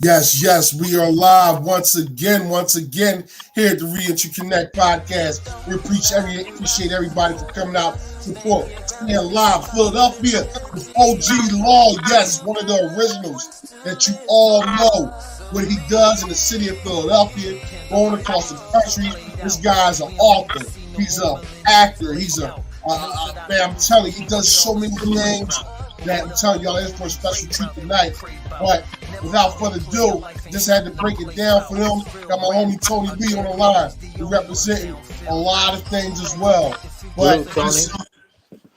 Yes, yes, we are live once again here at the Reentry Connect podcast. We appreciate everybody for coming out, support. Staying live, Philadelphia with OG Law. Yes, one of the originals that you all know what he does in the city of Philadelphia, going across the country. This guy's an author. He's an actor. Man, I'm telling you, he does so many things that I'm telling y'all is for a special treat tonight. But without further ado, just had to break it down for them. Got my homie Tony B on the line. We're representing a lot of things as well. But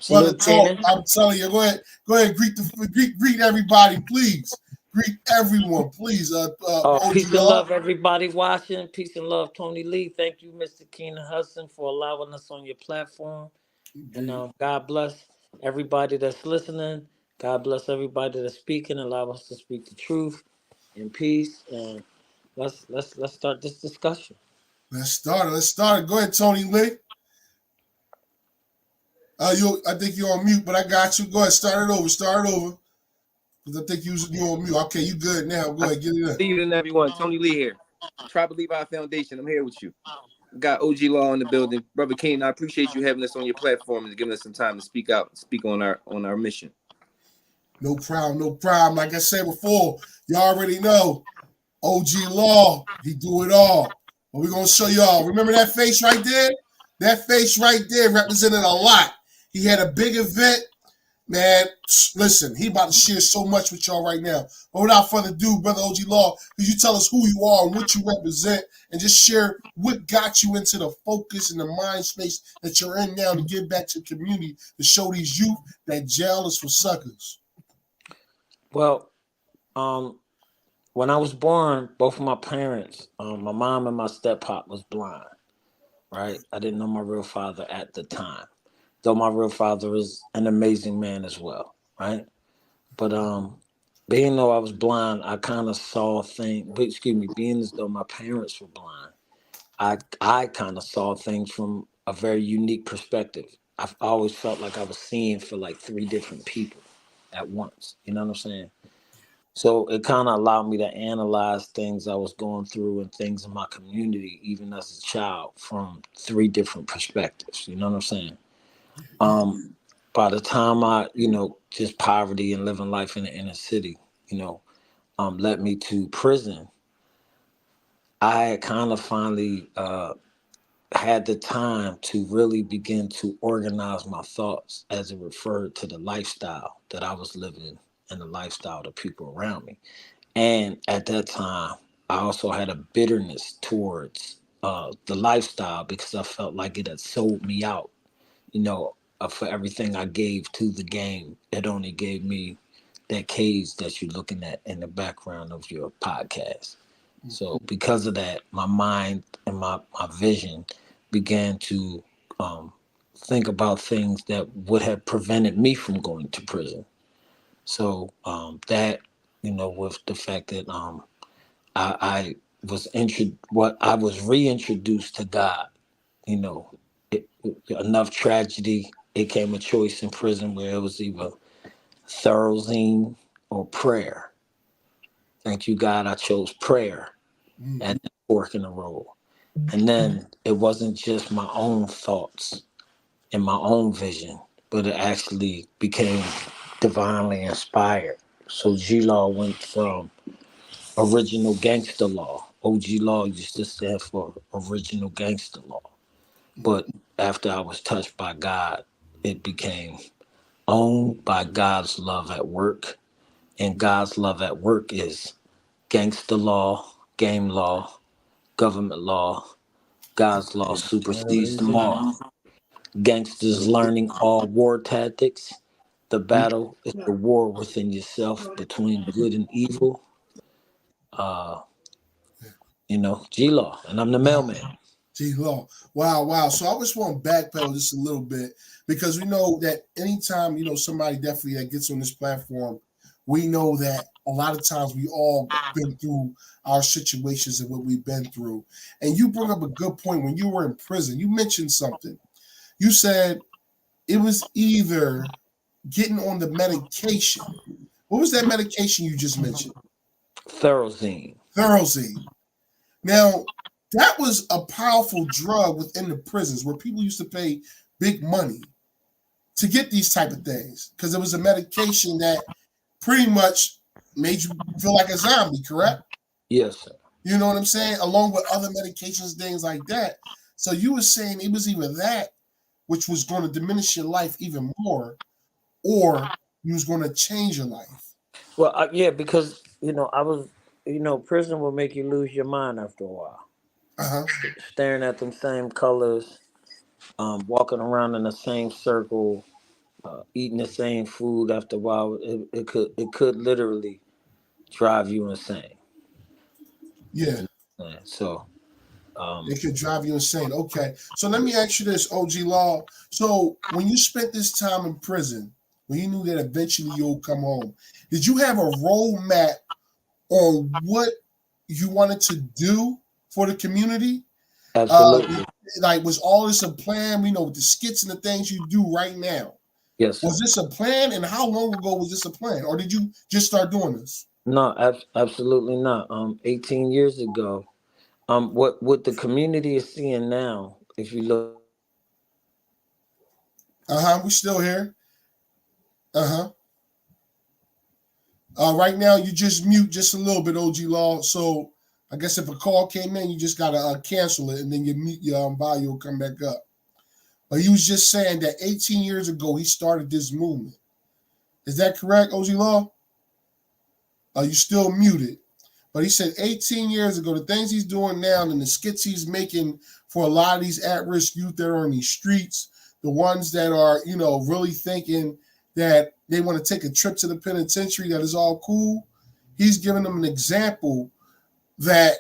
brother Tony, I'm telling you, go ahead, greet everybody, please. Greet everyone, please. Peace and love, everybody watching. Peace and love, Tony Lee. Thank you, Mr. Keenan Hudson, for allowing us on your platform. And God bless everybody that's listening. God bless everybody that's speaking. Allow us to speak the truth in peace. And let's start this discussion. Let's start it. Go ahead, Tony Lee. I think you're on mute, but I got you. Go ahead, start it over. Because I think you're on mute. Okay, you good now. Go ahead, get it in. Good evening, everyone. Tony Lee here. Tribal Levi Foundation. I'm here with you. We got OG Law in the building. Brother Kane, I appreciate you having us on your platform and giving us some time to speak on our mission. No problem. Like I said before, you already know OG Law, he do it all. But we're going to show y'all. Remember that face right there? That face right there represented a lot. He had a big event. Man, listen, he about to share so much with y'all right now. But without further ado, Brother OG Law, could you tell us who you are and what you represent and just share what got you into the focus and the mind space that you're in now to give back to the community to show these youth that jail is for suckers? Well, when I was born, both of my parents, my mom and my step-pop was blind, right? I didn't know my real father at the time. Though my real father is an amazing man as well, right? But being though I was blind, I kind of saw things. Being as though my parents were blind, I kind of saw things from a very unique perspective. I've always felt like I was seeing for like three different people at once. You know what I'm saying? So it kind of allowed me to analyze things I was going through and things in my community, even as a child, from three different perspectives. You know what I'm saying? By the time I, just poverty and living life in the inner city, led me to prison. I kind of finally had the time to really begin to organize my thoughts as it referred to the lifestyle that I was living and the lifestyle of the people around me. And at that time, I also had a bitterness towards the lifestyle because I felt like it had sold me out, for everything I gave to the game. It only gave me that cage that you're looking at in the background of your podcast. So because of that, my mind and my vision began to think about things that would have prevented me from going to prison. So that, with the fact that I was reintroduced to God, enough tragedy. It came a choice in prison where it was either Thorazine or prayer. Thank you, God, I chose prayer at that fork in the road. And then it wasn't just my own thoughts and my own vision, but it actually became divinely inspired. So G-Law went from original gangster law. OG Law used to stand for original gangster law. But after I was touched by God, it became owned by God's love at work. And God's love at work is gangster law, game law, government law. God's law supersedes them all. Gangsters learning all war tactics. The battle is the war within yourself between good and evil. G-Law, and I'm the mailman. G-Law. Wow. So I just want to backpedal just a little bit because we know that anytime, somebody definitely that gets on this platform, we know that a lot of times we all been through our situations and what we've been through. And you bring up a good point. When you were in prison, you mentioned something. You said it was either getting on the medication. What was that medication you just mentioned? Therozine. Therozine. Now, that was a powerful drug within the prisons where people used to pay big money to get these type of things because it was a medication that pretty much made you feel like a zombie, correct? Yes, sir. You know what I'm saying? Along with other medications, things like that. So you were saying it was either that, which was going to diminish your life even more, or you was going to change your life. Well, yeah, because I was, prison will make you lose your mind after a while. Uh-huh. Staring at them same colors, walking around in the same circle, eating the same food. After a while, it could literally drive you insane. Yeah. So, it could drive you insane. Okay. So let me ask you this, OG Law. So when you spent this time in prison, when you knew that eventually you'll come home, did you have a roadmap on what you wanted to do for the community? absolutely, Like, was all this a plan? We know with the skits and the things you do right now. yes, sir. Was this a plan? And how long ago was this a plan? Or did you just start doing this? No, absolutely not. 18 years ago, what the community is seeing now, if you look, We still here. Right now, you just mute just a little bit, OG Law. So I guess if a call came in, you just gotta cancel it, and then your volume will come back up. But he was just saying that 18 years ago he started this movement. Is that correct, OG Law? You still muted? But he said 18 years ago, the things he's doing now and the skits he's making for a lot of these at-risk youth that are on these streets, the ones that are, really thinking that they want to take a trip to the penitentiary, that is all cool. He's giving them an example that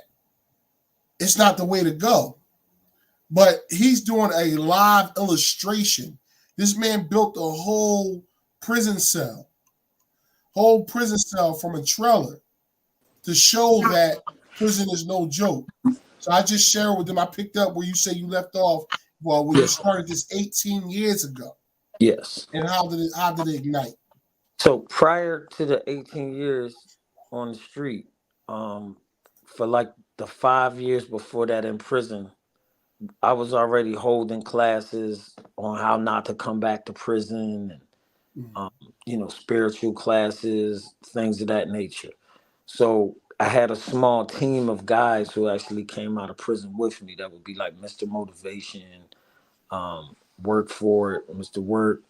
it's not the way to go. But he's doing a live illustration. This man built a whole prison cell from a trailer to show that prison is no joke. So I just shared with them. I picked up where you say you left off. Well, when you started this 18 years ago. yes. And how did it ignite? So prior to the 18 years on the street, for like the 5 years before that in prison, I was already holding classes on how not to come back to prison and spiritual classes, things of that nature. So I had a small team of guys who actually came out of prison with me. That would be like Mr. Motivation, Work for It, Mr. Work,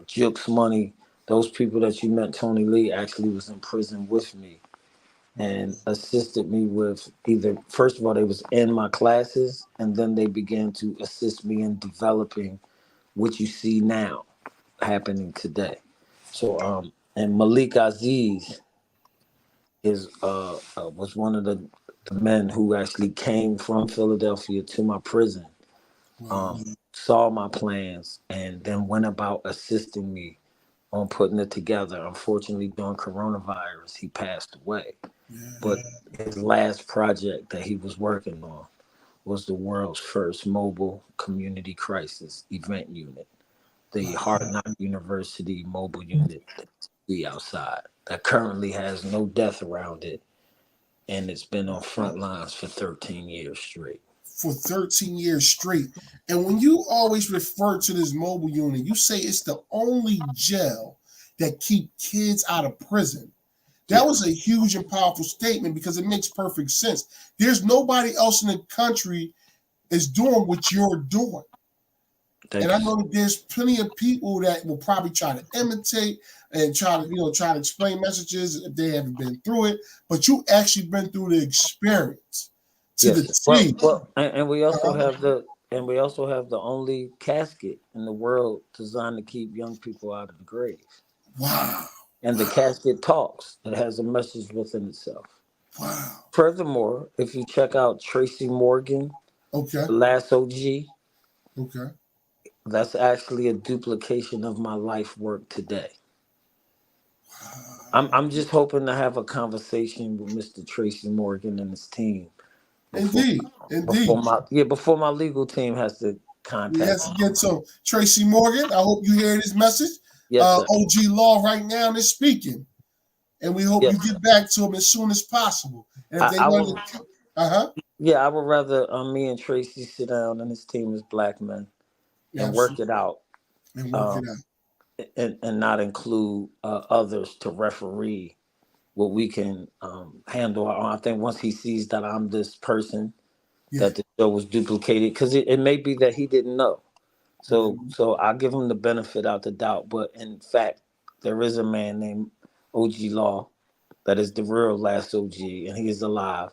Jukes Money. Those people that you met, Tony Lee, actually was in prison with me and assisted me with either, first of all, they was in my classes, and then they began to assist me in developing what you see now happening today. So, and Malik Aziz was one of the men who actually came from Philadelphia to my prison, saw my plans, and then went about assisting me on putting it together. Unfortunately, during coronavirus, he passed away. But his last project that he was working on was the world's first mobile community crisis event unit, the Hard Knock University mobile unit that you see outside, that currently has no death around it, and it's been on front lines for 13 years straight. For 13 years straight. And when you always refer to this mobile unit, you say it's the only jail that keep kids out of prison. That was a huge and powerful statement because it makes perfect sense. There's nobody else in the country is doing what you're doing. And I know that there's plenty of people that will probably try to imitate and try to explain messages if they haven't been through it. But you actually been through the experience to the T. Well, and we also have the only casket in the world designed to keep young people out of the grave. Wow. And the casket talks. It has a message within itself. Wow. Furthermore, if you check out Tracy Morgan, the last OG, that's actually a duplication of my life work today. Wow. I'm just hoping to have a conversation with Mr. Tracy Morgan and his team. Indeed. Before my legal team has to contact. Yes, get so Tracy Morgan. I hope you hear this message. Yes, OG Law right now is speaking, and we hope Yeah, you get back to them as soon as possible. And if they I want would. to, Yeah, I would rather me and Tracy sit down and his team as black men and work absolutely, it out, and work um, it out. and not include others to referee what we can handle. I think once he sees that I'm this person, Yeah, that the show was duplicated, because it may be that he didn't know. mhm. So I give him the benefit out the doubt. But in fact, there is a man named OG Law that is the real last OG, and he is alive.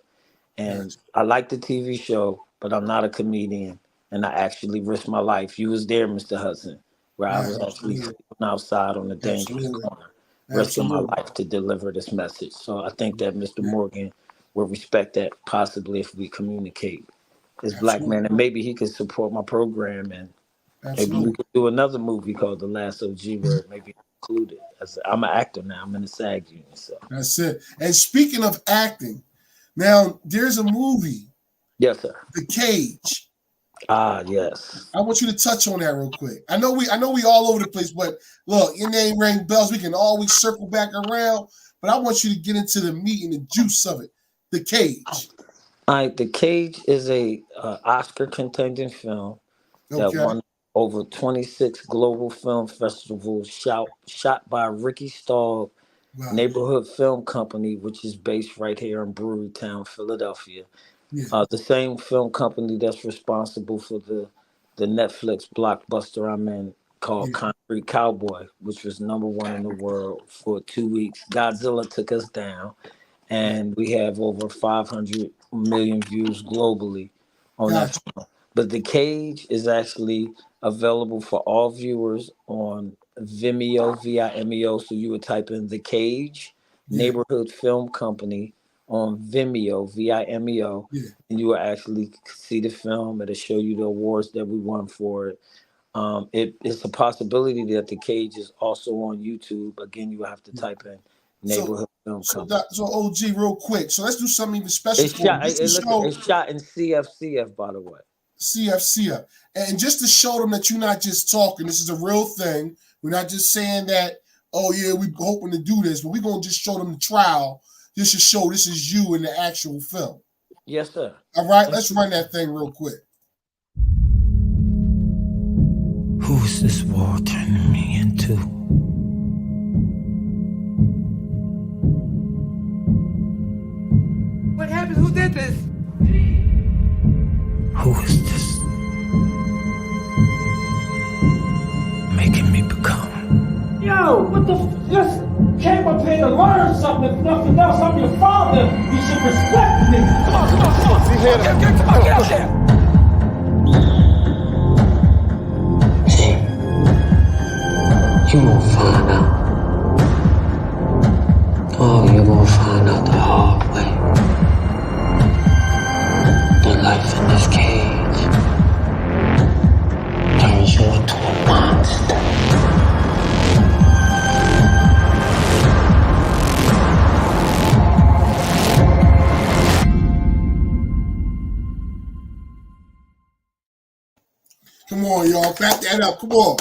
And Gotcha. I like the TV show, but I'm not a comedian, and I actually risked my life. You was there, Mr. Hudson, where I Yeah, was actually absolutely, sleeping outside on a dangerous absolutely, corner, risking my absolutely, life to deliver this message. So I think that Mr. Morgan will respect that possibly if we communicate as black absolutely, men, and maybe he could support my program, and maybe we absolutely. could do another movie called The Last OG where maybe included. I'm an actor now. I'm in the SAG union, so That's it. And speaking of acting, now there's a movie, yes, sir. The Cage. Ah, yes. I want you to touch on that real quick. I know we all over the place, but look, your name rang bells. We can always circle back around, but I want you to get into the meat and the juice of it. The Cage. All right, The Cage is a Oscar contending film that Okay. won over 26 global film festivals. Shot by Ricky Stahl Wow. Neighborhood Film Company, which is based right here in Brewery Town, Philadelphia. Yeah. The same film company that's responsible for the Netflix blockbuster I'm in called Yeah. Concrete Cowboy, which was #1 in the world for 2 weeks. Godzilla took us down, Yeah. and we have over 500 million views globally on that Gotcha. film. But The Cage is actually available for all viewers on Vimeo, Vimeo. So you would type in The Cage Yeah. Neighborhood Film Company on Vimeo, Vimeo, Yeah. and you will actually see the film. It'll show you the awards that we won for it. It's a possibility that The Cage is also on YouTube. Again, you will have to Yeah. type in So Neighborhood Film so Company. that so OG real quick. So let's do something even special for them. Just to show It's shot in CFCF, by the way. CFC and just to show them that you're not just talking. This is a real thing. We're not just saying that, oh yeah, we're hoping to do this, but we're gonna just show them the trial just to show this is you in the actual film. Yes, sir. All right, let's run that thing real quick. Who's this war turning me into? What happened? Who did this? Who is this? Making me become. Yo, what the just came up here to learn something, if nothing else. I'm your father. You should respect me. Come on. See here. Come on, get out there. You won't find out. Oh, you won't find out the hard way. The life in this cage turns you into a monster. Come on, y'all, clap that up. Come on,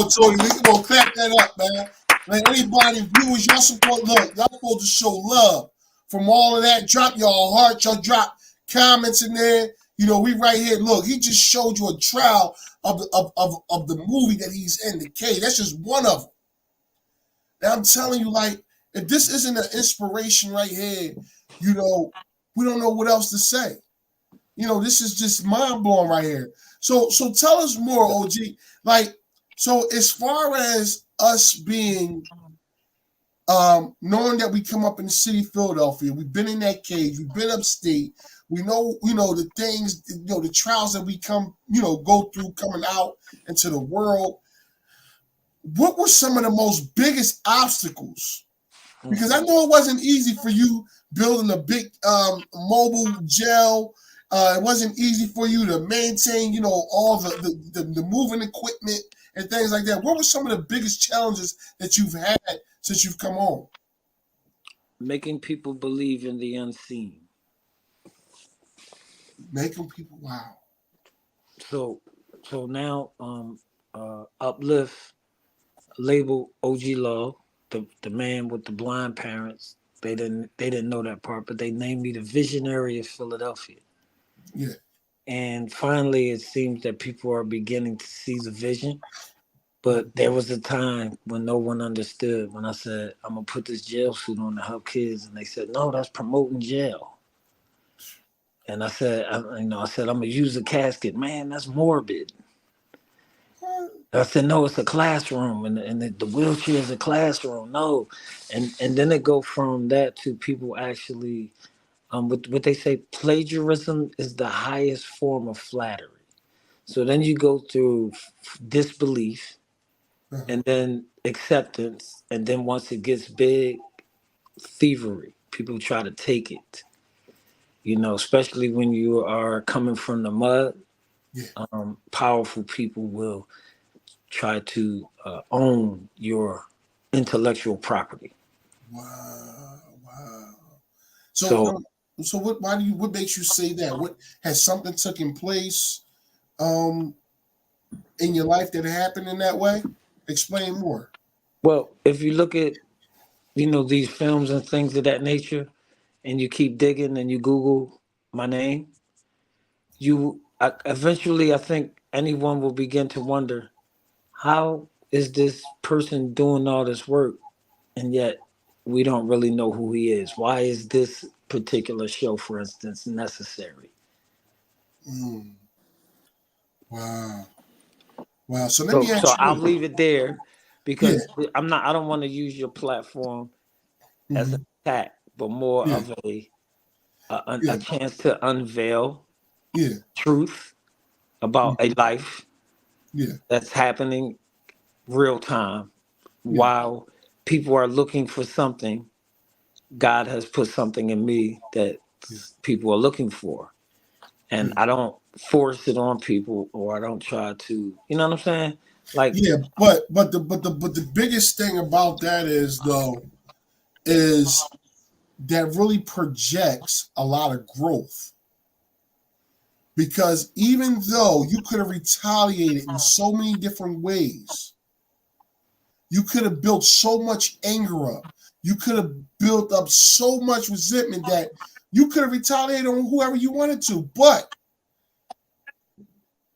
Tony. Come on, clap that up, man. Like anybody, viewers, y'all support. Look, y'all supposed to show love from all of that. Drop y'all hearts, y'all drop comments in there. You know, we right here. Look, he just showed you a trial of the movie that he's in, The Cage. That's just one of them. Now I'm telling you, like, if this isn't an inspiration right here, you know, we don't know what else to say. You know, this is just mind blowing right here. So tell us more, OG. Like, so as far as us being knowing that we come up in the city of Philadelphia, we've been in that cage, we've been upstate, we know, you know, the things, you know, the trials that we go through coming out into the world. What were some of the most biggest obstacles? Because I know it wasn't easy for you building a big mobile jail. It wasn't easy for you to maintain, you know, all the moving equipment and things like that. What were some of the biggest challenges that you've had since you've come on? Making people believe in the unseen. Making people, wow. So now Uplift label OG Law the man with the blind parents. They didn't know that part, but they named me the visionary of Philadelphia. Yeah. And finally, it seems that people are beginning to see the vision. But there was a time when no one understood when I said, I'm going to put this jail suit on to help kids. And they said, no, that's promoting jail. And I said, I'm going to use a casket. Man, that's morbid. I said, no, it's a classroom. And the wheelchair is a classroom. No. And then it go from that to people actually, what they say, plagiarism is the highest form of flattery. So then you go through disbelief, and then acceptance, and then once it gets big, thievery. People try to take it, especially when you are coming from the mud. Yeah. Powerful people will try to own your intellectual property. Wow. So what makes you say that? What has something taken place in your life that happened in that way? Explain more. Well, if you look at these films and things of that nature, and you keep digging and you Google my name, eventually I think anyone will begin to wonder, how is this person doing all this work and yet we don't really know who he is? Why is this particular show, for instance, necessary? Wow. So let me ask so you. I'll leave it there, because I don't want to use your platform as an attack, but more of a chance to unveil truth about a life that's happening real time while people are looking for something. God has put something in me that people are looking for, and I don't force it on people, or I don't try to, you know what I'm saying? Like, but the biggest thing about that is that really projects a lot of growth, because even though you could have retaliated in so many different ways, you could have built so much anger up, you could have built up so much resentment that you could have retaliated on whoever you wanted to, but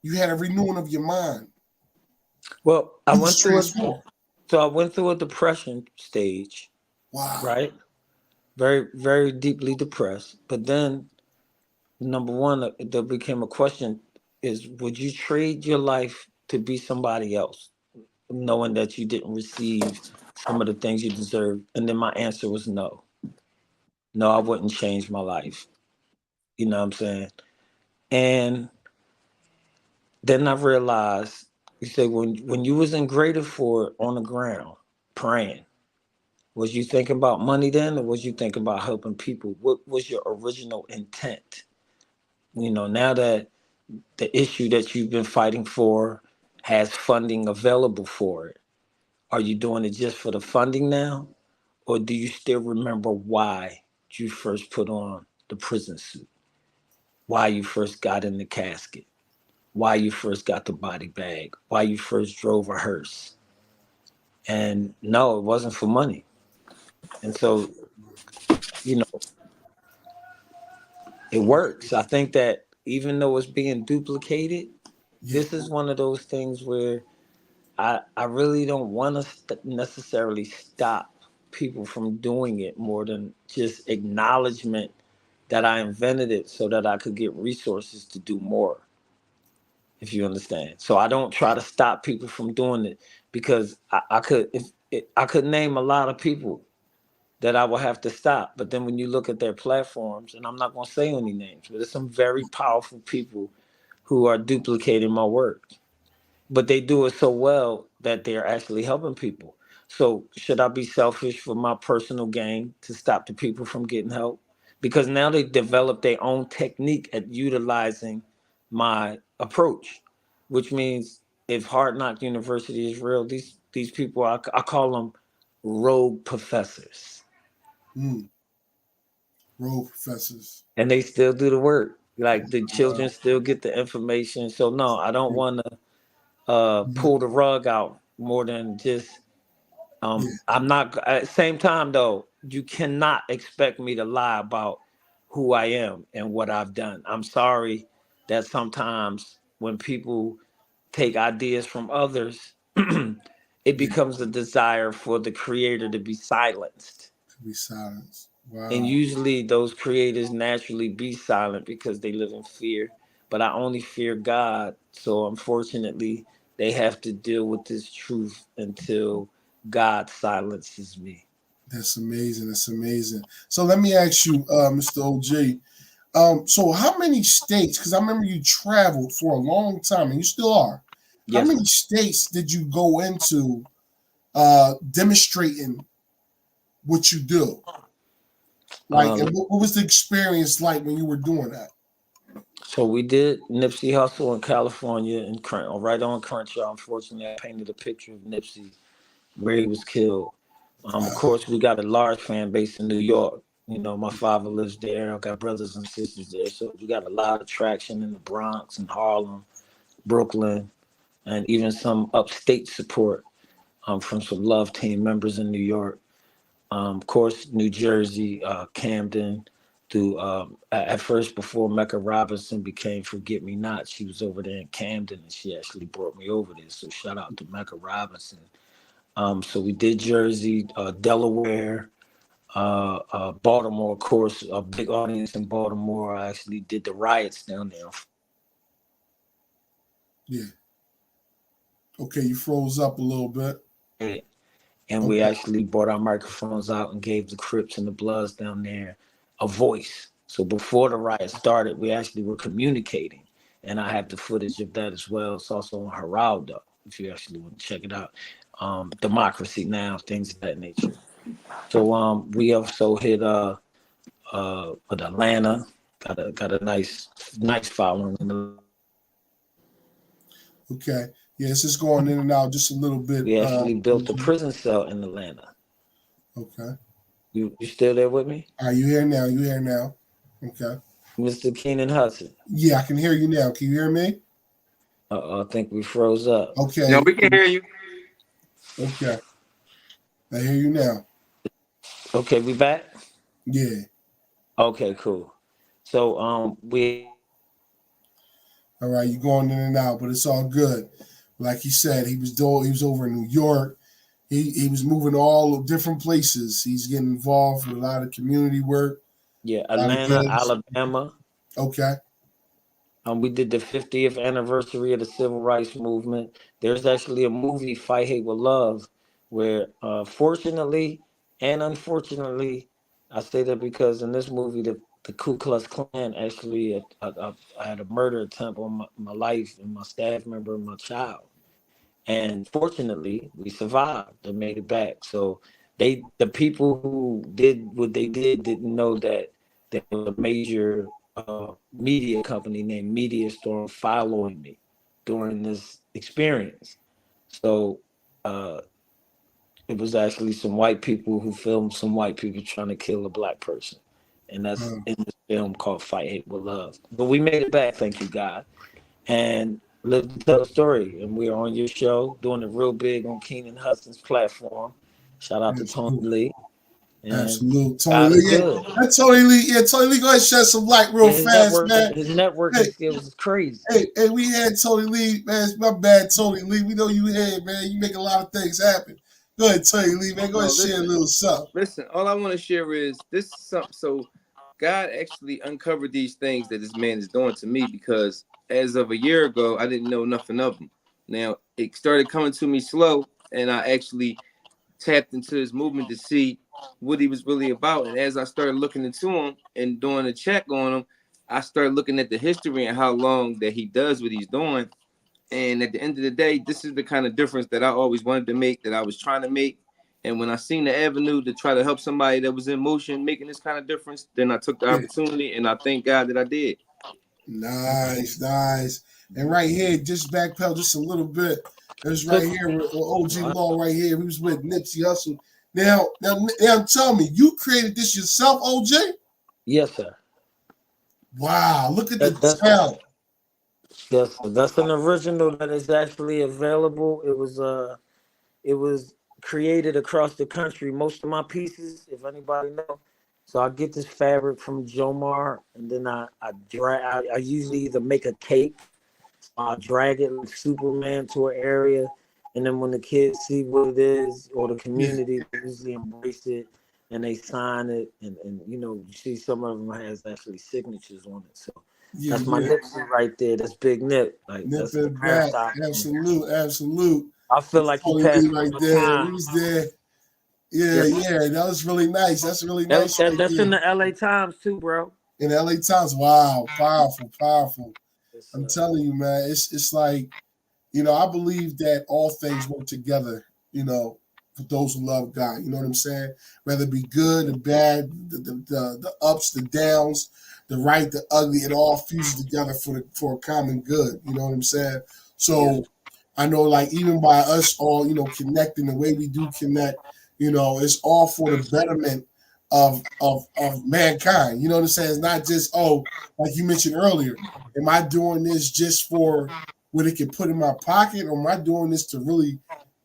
you had a renewing of your mind. Well, I went through a depression stage. Wow. Right? Very, very deeply depressed. But then, number one, there became a question is, would you trade your life to be somebody else, knowing that you didn't receive some of the things you deserved? And then my answer was no. No, I wouldn't change my life. You know what I'm saying? And then I realized, you say, when you was in Greater Ford on the ground praying, was you thinking about money then, or was you thinking about helping people? What was your original intent? Now that the issue that you've been fighting for has funding available for it, are you doing it just for the funding now? Or do you still remember why you first put on the prison suit? Why you first got in the casket? Why you first got the body bag? Why you first drove a hearse? And no, it wasn't for money. And so, it works. I think that even though it's being duplicated, this is one of those things where I really don't want to necessarily stop people from doing it, more than just acknowledgement that I invented it so that I could get resources to do more, if you understand. So I don't try to stop people from doing it, because I could name a lot of people that I will have to stop. But then when you look at their platforms, and I'm not going to say any names, but there's some very powerful people who are duplicating my work. But they do it so well that they're actually helping people. So should I be selfish for my personal gain to stop the people from getting help? Because now they develop their own technique at utilizing my approach, which means if Hard Knock University is real, these people, I call them rogue professors. Rogue professors. And they still do the work. Like, the children still get the information. So no, I don't want to pull the rug out more than just I'm not at the same time though, you cannot expect me to lie about who I am and what I've done. I'm sorry that sometimes when people take ideas from others, it Yeah, becomes a desire for the creator to be silenced. to be silenced. And Wow. usually those creators naturally be silent because they live in fear. But I only fear God. So unfortunately, they have to deal with this truth until God silences me. That's amazing. That's amazing. So let me ask you, Mr. OG. So how many states? Because I remember you traveled for a long time, and you still are. How Yes, many sir. states did you go into demonstrating what you do? Like, and Um, what was the experience like when you were doing that? so we did Nipsey Hussle in California and right on Crenshaw. Unfortunately, I painted a picture of Nipsey where he was killed. Of Wow. course, we got a large fan base in New York. You know, my father lives there. I got brothers and sisters there, so we got a lot of traction in the Bronx and Harlem, Brooklyn, and even some upstate support from some Love Team members in New York. Of course, New Jersey, Camden. Through at first, before Mecca Robinson became Forget Me Not, she was over there in Camden, and she actually brought me over there. So shout out to Mecca Robinson. So we did Jersey, Delaware, Baltimore, of course, a big audience in Baltimore. I actually did the riots down there. Yeah. Okay, you froze up a little bit. And we Okay. actually brought our microphones out and gave the Crips and the Bloods down there a voice. So before the riot started, we actually were communicating. And I have the footage of that as well. It's also on Geraldo, if you actually want to check it out. Democracy Now!, things of that nature. So we also hit with Atlanta, got a nice following. Okay. Yeah, it's just going in and out just a little bit. We actually built a prison cell in Atlanta. Okay. You still there with me? Are you here now? You here now? Okay. Mr. Keenan Hudson. Yeah, I can hear you now. Can you hear me? I think we froze up. Okay. No, we can hear you. Okay. I hear you now. Okay, we back? Yeah. Okay, cool. So we All right, you're going in and out, but it's all good. Like he said, he was over in New York. He was moving all different places. He's getting involved with a lot of community work. Atlanta, Alabama. Okay. We did the 50th anniversary of the Civil Rights Movement. There's actually a movie, Fight Hate with Love, where fortunately and unfortunately, I say that because in this movie, the Ku Klux Klan actually had a murder attempt on my life and my staff member and my child. And fortunately, we survived and made it back. So the people who did what they didn't know that there was a major media company named Media Storm following me during this experience. So it was actually some white people who filmed some white people trying to kill a black person. And that's in this film called Fight Hate with Love. But we made it back, thank you, God. And live to tell the story. And we're on your show, doing it real big on Keenan Hudson's platform. Shout out to Tony Lee. And Absolutely. Tony Lee. Yeah, Tony Lee. Yeah, Tony Lee, go ahead and shed some light real fast, man. His networking skills is crazy. Hey, we had Tony Lee, man. It's my bad, Tony Lee. We know you here, man. You make a lot of things happen. Go ahead, Tony Lee, man. Go ahead and share a little something. Listen, all I want to share is this something. So God actually uncovered these things that this man is doing to me, because as of a year ago, I didn't know nothing of him. Now it started coming to me slow, and I actually tapped into his movement to see what he was really about. And as I started looking into him and doing a check on him, I started looking at the history and how long that he does what he's doing. And at the end of the day, this is the kind of difference that I always wanted to make, that I was trying to make. And when I seen the avenue to try to help somebody that was in motion making this kind of difference, then I took the opportunity, and I thank God that I did. Nice. And right here, just backpedal just a little bit. There's right here with OG Law right here. He was with Nipsey Hussle. Now, tell me, you created this yourself, OJ? Yes, sir. Wow, look at the talent. Yes, that's an original that is actually available. It was created across the country. Most of my pieces, if anybody know, so I get this fabric from Jomar, and then I usually either make a cake, I drag it like Superman to an area, and then when the kids see what it is, or the Yeah, community, they usually embrace it and they sign it, and you know, you see some of them has actually signatures on it. So yeah, that's my yeah. Nipsey right there. That's Big Nip. Like Nip that's the it back. paradigm. Absolute, absolute. I feel That's like he Tony Lee passed right all the there. time. He's there. Yeah, Yes, yeah. That was really nice. That's really nice right that's in there. the LA Times too, bro. In LA Times. Wow, powerful, powerful. Yes, I'm sir. telling you, man, it's like, I believe that all things work together, for those who love God. You know what I'm saying? Whether it be good, the bad, the ups, the downs, the right, the ugly, it all fuses together for a common good. You know what I'm saying? Yes. So I know, like, even by us all, connecting the way we do connect, it's all for the betterment of mankind. You know what I'm saying? It's not just, like you mentioned earlier, am I doing this just for what it can put in my pocket, or am I doing this to really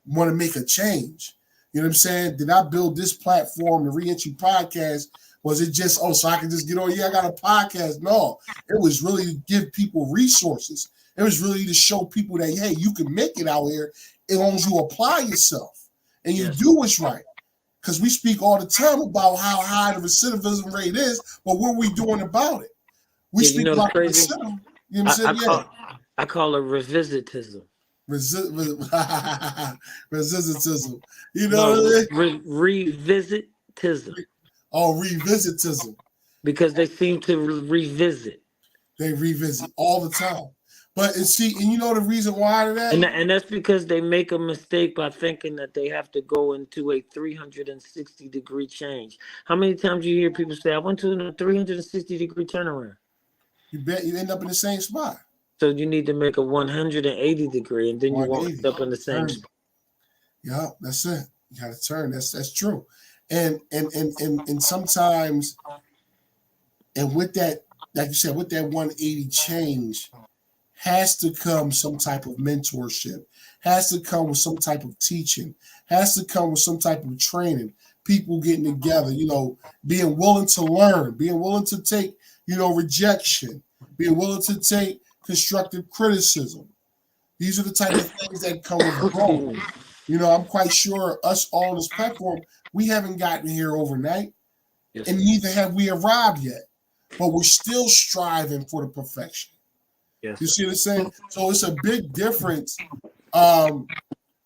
want to make a change? You know what I'm saying? Did I build this platform, the Reentry Podcast? Was it just, so I can just get on, I got a podcast? No, it was really to give people resources. It was really to show people that, hey, you can make it out here as long as you apply yourself and you Yes. do what's right. Because we speak all the time about how high the recidivism rate is, but what are we doing about it? We Yeah, you speak know the about the crazy. recidivism. You know what I'm saying? I call it revisitism. Resistantism. You know No, what I mean? revisitism, Oh, revisitism. because they seem to revisit, They revisit all the time. But and you know the reason why of that? and that's because they make a mistake by thinking that they have to go into a 360-degree change. How many times you hear people say, "I went to a 360-degree turnaround"? You bet you end up in the same spot. So you need to make a 180-degree, and then you won't end 180. up in the same Turn. spot. Yeah, that's it. You gotta turn. That's true. And sometimes, and with that, like you said, with that 180 change, has to come some type of mentorship, has to come with some type of teaching, has to come with some type of training, people getting together, being willing to learn, being willing to take, rejection, being willing to take constructive criticism. These are the type of things that come with growth. I'm quite sure us all on this platform, we haven't gotten here overnight, Yes. and neither have we arrived yet, but we're still striving for the perfection. Yes. You see what I'm saying? So it's a big difference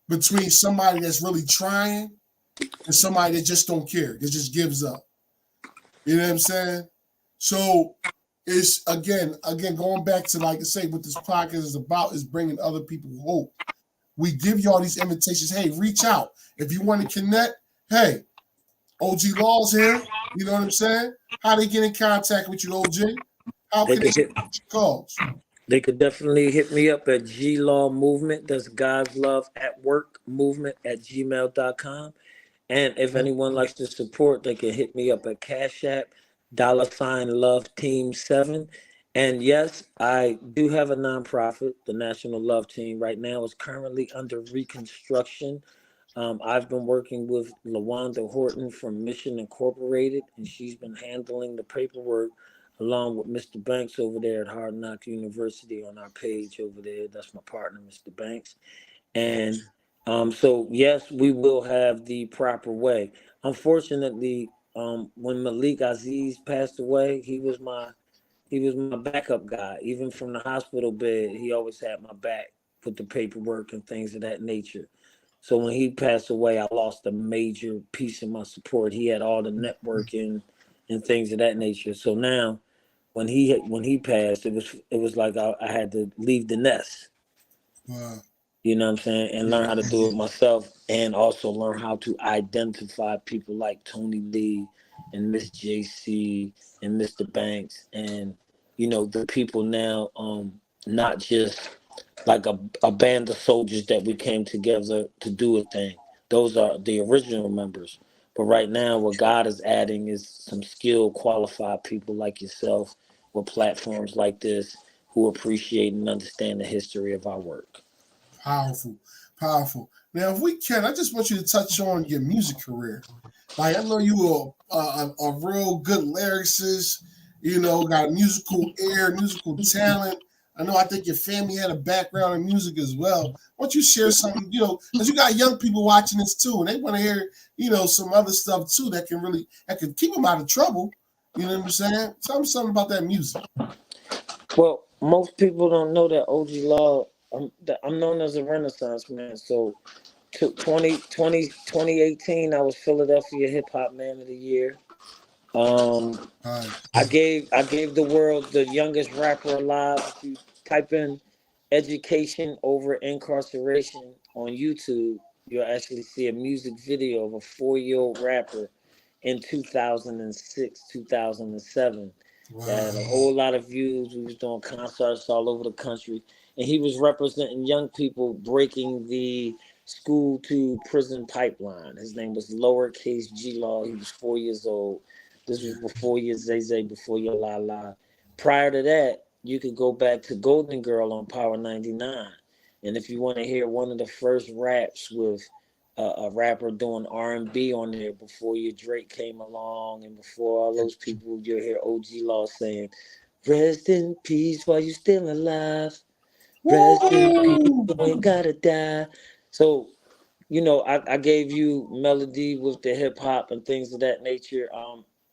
between somebody that's really trying and somebody that just don't care, that just gives up. You know what I'm saying? So it's again going back to, like I say, what this podcast is about is bringing other people hope. We give y'all these invitations. Hey, reach out if you want to connect. Hey, OG Law's here. You know what I'm saying? How they get in contact with you, OG? How They can they could get your calls? They could definitely hit me up at G Law Movement. That's God's Love at Work Movement at gmail.com. And if anyone likes to support, they can hit me up at Cash App, $Love Team 7. And yes, I do have a nonprofit, the National Love Team. Right now is currently under reconstruction. I've been working with LaWanda Horton from Mission Incorporated, and she's been handling the paperwork along with Mr. Banks over there at Hard Knock University on our page over there. That's my partner, Mr. Banks. And so, yes, we will have the proper way. Unfortunately, when Malik Aziz passed away, he was my backup guy. Even from the hospital bed, he always had my back with the paperwork and things of that nature. So when he passed away, I lost a major piece of my support. He had all the networking and things of that nature. So now, when he passed, it was like I had to leave the nest. Wow. You know what I'm saying? And learn how to do it myself, and also learn how to identify people like Tony Lee and Miss JC and Mr. Banks, and the people now, not just like a band of soldiers that we came together to do a thing. Those are the original members. But right now, what God is adding is some skilled, qualified people like yourself with platforms like this who appreciate and understand the history of our work. Powerful, powerful. Now, if we can, I just want you to touch on your music career. Like, I know you were a real good lyricist, you know, got musical ear, musical talent. I think your family had a background in music as well. Why don't you share something, you know, because you got young people watching this too, and they want to hear, you know, some other stuff too that can keep them out of trouble. You know what I'm saying? Tell me something about that music. Well, most people don't know that OG Law, I'm known as a Renaissance man. So 2018, I was Philadelphia Hip Hop Man of the Year. I gave the world the youngest rapper alive. If you type in education over incarceration on YouTube, you'll actually see a music video of a 4-year-old rapper in 2006, 2007. That had a whole lot of views. We was doing concerts all over the country, and he was representing young people breaking the school to prison pipeline. His name was lowercase G Law. He was 4 years old. This was before your Zay Zay, before your La La. Prior to that, you could go back to Golden Girl on Power 99. And if you want to hear one of the first raps with a rapper doing R&B on there before your Drake came along and before all those people, you'll hear OG Law saying, "Rest in peace while you still alive. Rest in peace, you ain't gotta die." So, you know, I gave you melody with the hip hop and things of that nature.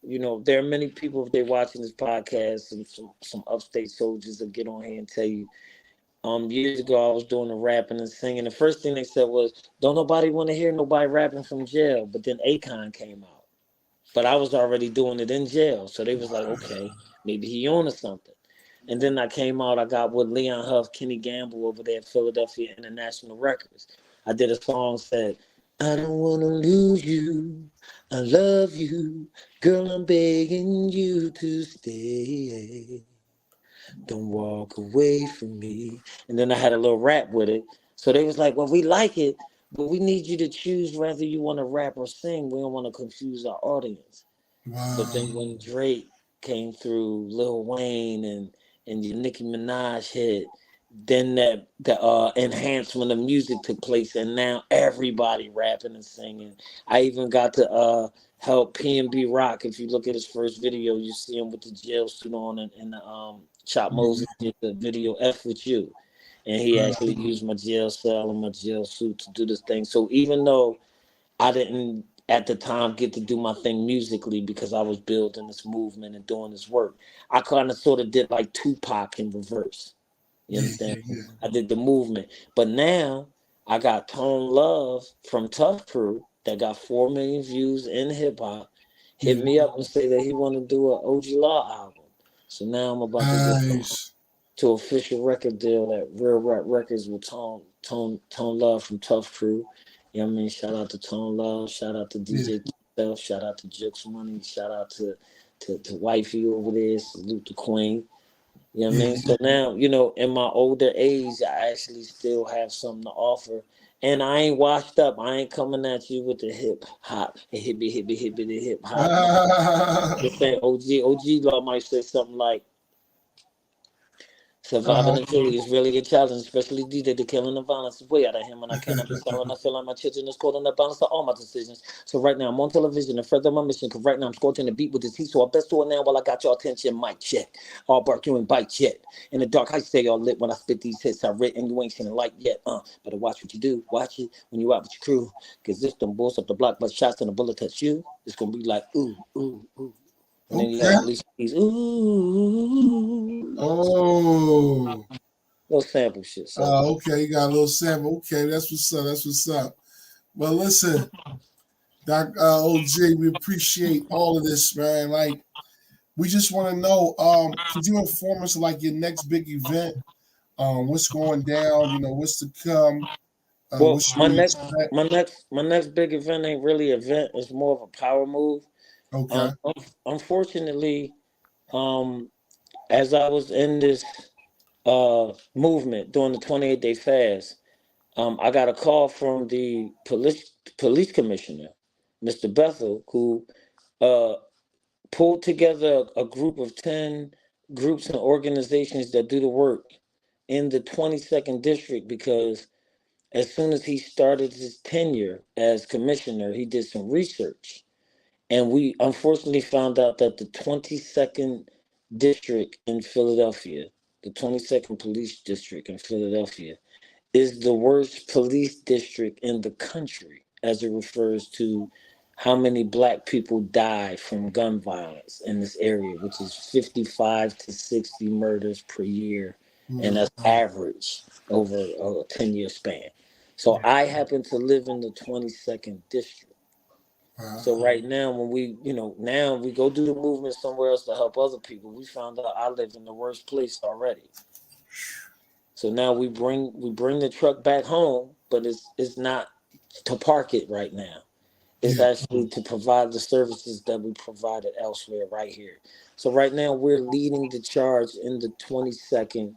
You know, there are many people, if they're watching this podcast, and some upstate soldiers will get on here and tell you, years ago I was doing the rapping and singing. The first thing they said was, "Don't nobody want to hear nobody rapping from jail." But then Akon came out. But I was already doing it in jail. So they was like, okay, maybe he on to something. And then I came out, I got with Leon Huff, Kenny Gamble over there at Philadelphia International Records. I did a song said, "I don't want to lose you. I love you. Girl, I'm begging you to stay. Don't walk away from me." And then I had a little rap with it. So they was like, "Well, we like it, but we need you to choose whether you want to rap or sing. We don't want to confuse our audience." But then when Drake came through, Lil Wayne and your Nicki Minaj hit, then the enhancement of music took place, and now everybody rapping and singing. I even got to help PNB Rock. If you look at his first video, you see him with the jail suit on and the Chop Moses did the video F with You. And he actually used my jail cell and my jail suit to do this thing. So even though I didn't at the time get to do my thing musically because I was building this movement and doing this work, I kind of sort of did like Tupac in reverse. You understand? I did the movement. But now I got Tone Love from Tough Crew that got 4 million views in hip hop. Hit me up and say that he want to do an OG Law album. So now I'm about to get to official record deal at Real Rap Records with Tone Love from Tough Crew. You know what I mean? Shout out to Tone Love, shout out to DJ Self, shout out to Jux Money, shout out to Wifey over there, salute the Queen. You know what I mean? So now, you know, in my older age, I actually still have something to offer. And I ain't washed up. I ain't coming at you with the hip hop, hippie, hip hop. Just saying OG Law might say something like, "Surviving the truly is really a challenge, especially these days. The killing the violence is way out of him, and I cannot be silent. I feel like my children is caught in the balance of all my decisions. So right now I'm on television to further my mission, because right now I'm scorching the beat with this heat. So I best do it now while I got your attention. Mic check. All bark, you ain't bite yet. In the dark, I stay all lit when I spit these hits I writ, and you ain't seen the light yet. Better watch what you do. Watch it when you out with your crew, because if them bulls up the block, but shots and a bullet touch you, it's gonna be like ooh, ooh, ooh." And then you have these ooh. Oh. Little sample shit. So. Okay, you got a little sample. Okay, that's what's up. That's what's up. Well, listen, Doc OG, we appreciate all of this, man. Like, we just want to know, could you inform us like your next big event? What's going down? You know, what's to come? Well, my next big event ain't really an event. It's more of a power move. Okay. Unfortunately, as I was in this movement during the 28-day fast, I got a call from the police commissioner, Mr. Bethel, who pulled together a group of 10 groups and organizations that do the work in the 22nd district, because as soon as he started his tenure as commissioner, he did some research. And we unfortunately found out that the 22nd district in Philadelphia, the 22nd police district in Philadelphia, is the worst police district in the country as it refers to how many black people die from gun violence in this area, which is 55 to 60 murders per year. And that's average over a 10-year span. So I happen to live in the 22nd district. So right now, when we, now we go do the movement somewhere else to help other people, we found out I live in the worst place already. So now we bring the truck back home, but it's not to park it right now. It's actually to provide the services that we provided elsewhere right here. So right now we're leading the charge in the 22nd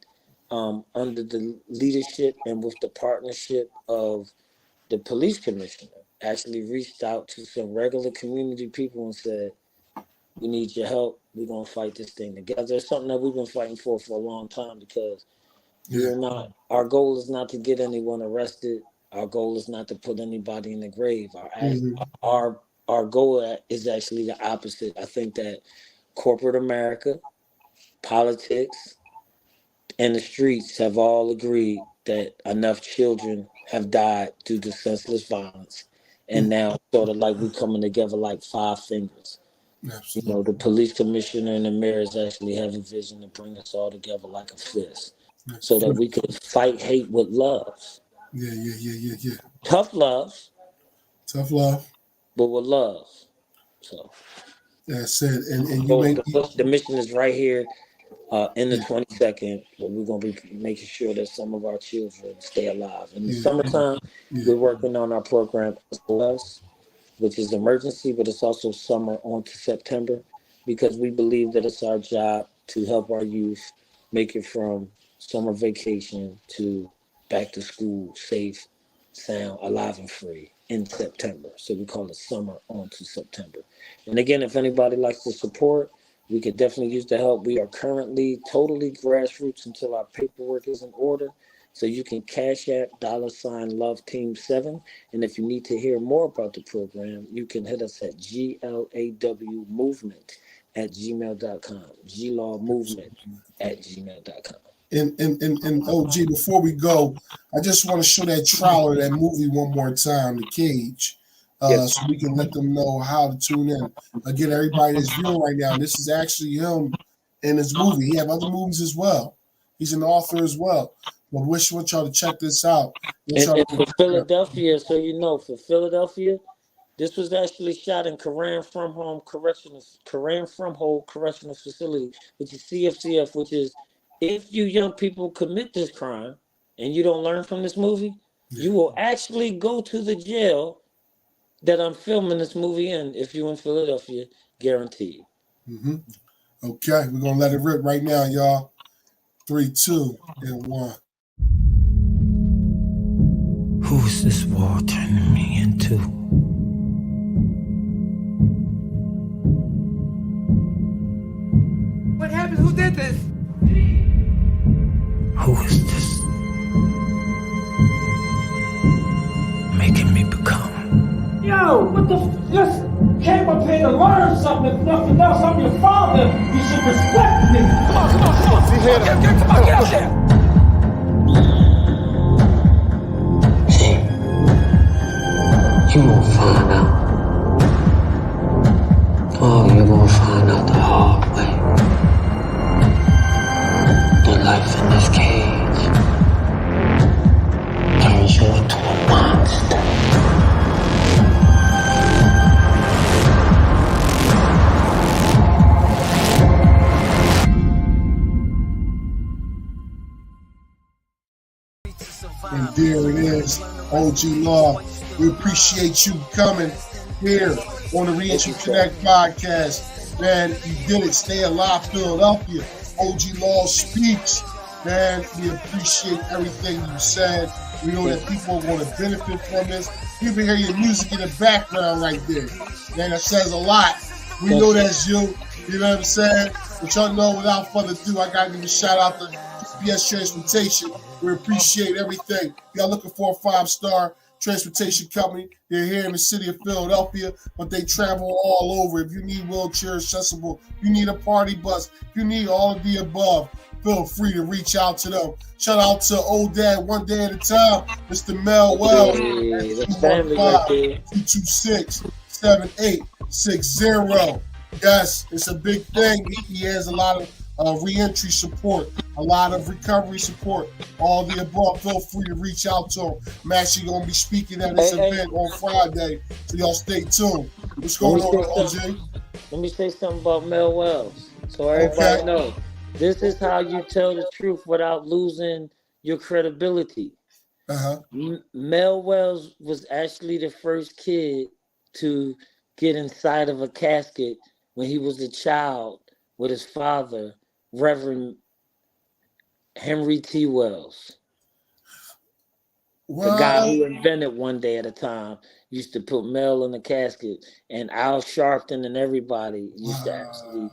under the leadership and with the partnership of the police commissioner. Actually reached out to some regular community people and said, we need your help. We're going to fight this thing together. It's something that we've been fighting for a long time because our goal is not to get anyone arrested. Our goal is not to put anybody in the grave. Our goal is actually the opposite. I think that corporate America, politics, and the streets have all agreed that enough children have died due to senseless violence. And now sort of like we're coming together like five fingers. Absolutely. The police commissioner and the mayors actually have a vision to bring us all together like a fist so that we could fight hate with love. Yeah. Tough love. But with love. So that's it. And the mission is right here in the 22nd, but we're going to be making sure that some of our children stay alive. In the summertime, we're working on our program SOS, which is emergency, but it's also summer on to September, because we believe that it's our job to help our youth make it from summer vacation to back to school safe, sound, alive, and free in September. So we call it summer on to September. And again, if anybody likes to support, we could definitely use the help. We are currently totally grassroots until our paperwork is in order. So you can cash app $LoveTeam7. And if you need to hear more about the program, you can hit us at glawmovement@gmail.com. glawmovement@gmail.com. And OG, before we go, I just want to show that trailer of that movie one more time, The Cage. So we can let them know how to tune in. Again, everybody that's viewing right now, this is actually him in his movie. He have other movies as well. He's an author as well. But we want y'all to check this out. And for Philadelphia, so for Philadelphia, this was actually shot in Karan Frumhold Correctional Facility, which is CFCF, which is if you young people commit this crime and you don't learn from this movie, you will actually go to the jail that I'm filming this movie in if you're in Philadelphia, guaranteed. Okay, we're going to let it rip right now, y'all. 3, 2, and 1. Who's this war turning me into? What happened? Who did this? Who is this making me become? Yo, what the listen, came up here to learn something. If nothing else, I'm your father. You should respect me. Come on. See here. Come on, get out there. You won't find out. Oh, you're gonna find out the hard way. Your life in this cage turns you into a monster. And there it is, OG Law. We appreciate you coming here on the Reentry Connect podcast. Man, you did it. Stay alive, Philadelphia. OG Law speaks. Man, we appreciate everything you said. We know that people are going to benefit from this. You can hear your music in the background right there. Man, that says a lot. We know that's you. You know what I'm saying? But y'all know, without further ado, I got to give a shout out to SPS Transportation. We appreciate everything. Y'all looking for a 5-star transportation company. They're here in the city of Philadelphia, but they travel all over. If you need wheelchair accessible, you need a party bus, if you need all of the above, feel free to reach out to them. Shout out to old dad, one day at a time, Mr. Mel Wells. Hey, that's family right there. 226-7860. Yes, it's a big thing. He has a lot of reentry support, a lot of recovery support, all the above. Feel free to reach out to him. I'm actually going to be speaking at this event on Friday, so y'all stay tuned. What's going on, OJ? Let me say something about Mel Wells, so everybody knows. This is how you tell the truth without losing your credibility. Mel Wells was actually the first kid to get inside of a casket when he was a child with his father, Reverend Henry T. Wells. The guy who invented One Day at a Time used to put Mel in the casket, and Al Sharpton and everybody used to actually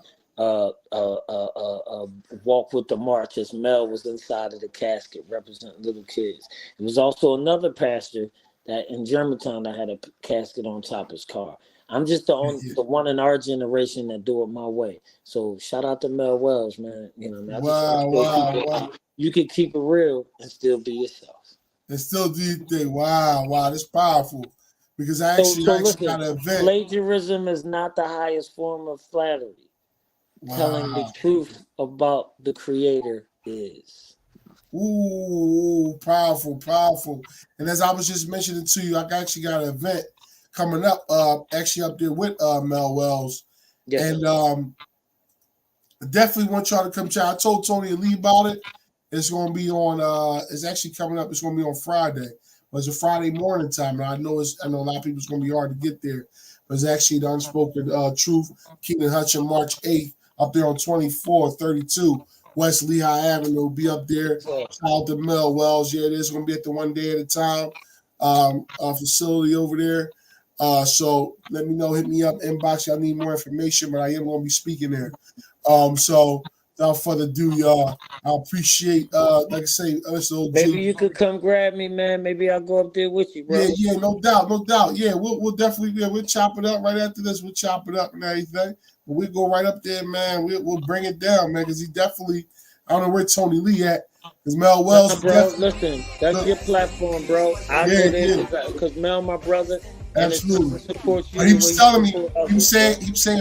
walk with the march as Mel was inside of the casket representing little kids. There was also another pastor that in Germantown that had a casket on top of his car. I'm just the one in our generation that do it my way. So shout out to Mel Wells, man. You know, Wow. You can keep it real and still be yourself. And still do your thing. Wow, that's powerful. Because I actually got an event. Plagiarism is not the highest form of flattery. Wow. Telling the truth about the creator is. Ooh, powerful. And as I was just mentioning to you, I actually got an event coming up, actually up there with Mel Wells. Yes. And definitely want y'all to come check. I told Tony and Lee about it. It's going to be on, it's actually coming up. It's going to be on Friday. But it's a Friday morning time. And I know a lot of people it's going to be hard to get there. But it's actually the Unspoken Truth, Keenan Hutchin, March 8th, up there on 2432 West Lehigh Avenue. Will be up there. Shout out to Mel Wells. Yeah, it is going to be at the One Day at a Time facility over there. So let me know, hit me up, inbox. Y'all need more information, but I am going to be speaking there. So without further ado, y'all, I appreciate, like I say, maybe you could come grab me, man. Maybe I'll go up there with you, bro. Yeah, no doubt. Yeah, we'll definitely, we'll chop it up right after this. We'll chop it up and everything. But we go right up there, man. We'll bring it down, man, because he definitely, I don't know where Tony Lee at. Because Mel Wells, bro, listen, that's your platform, bro. I go there because Mel, my brother. Absolutely. But he was telling me, he was saying,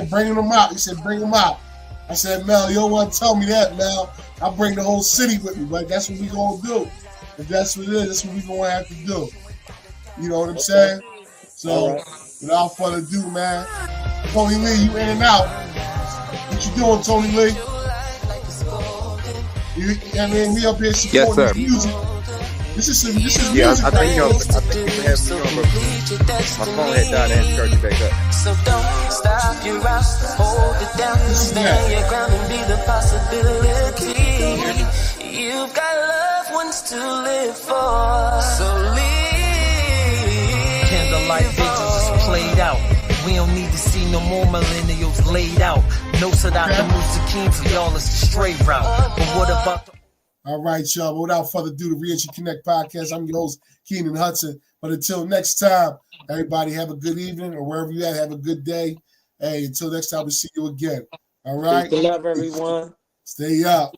bring them out. He said, bring them out. I said, Mel, you don't want to tell me that, Mel. I'll bring the whole city with me, but that's what we gonna do. If that's what it is, that's what we gonna have to do. You know what I'm saying? So, without further ado, man, Tony Lee, you in and out. What you doing, Tony Lee? We up here supporting the music. This is music. I think you have me on, but my phone had died. I had to charge it back up. So don't stop your route, hold it down, stand your ground and be the possibility. You've got loved ones to live for, so leave. Candlelight visions is played out. We don't need to see no more millennials laid out. No Saddam Hussein for y'all, it's a straight route. But what about the... All right, y'all. But without further ado, the Reentry Connect podcast. I'm your host, Keenan Hudson. But until next time, everybody have a good evening, or wherever you at, have a good day. Hey, until next time, we'll see you again. All right. Peace and love, everyone. Stay up.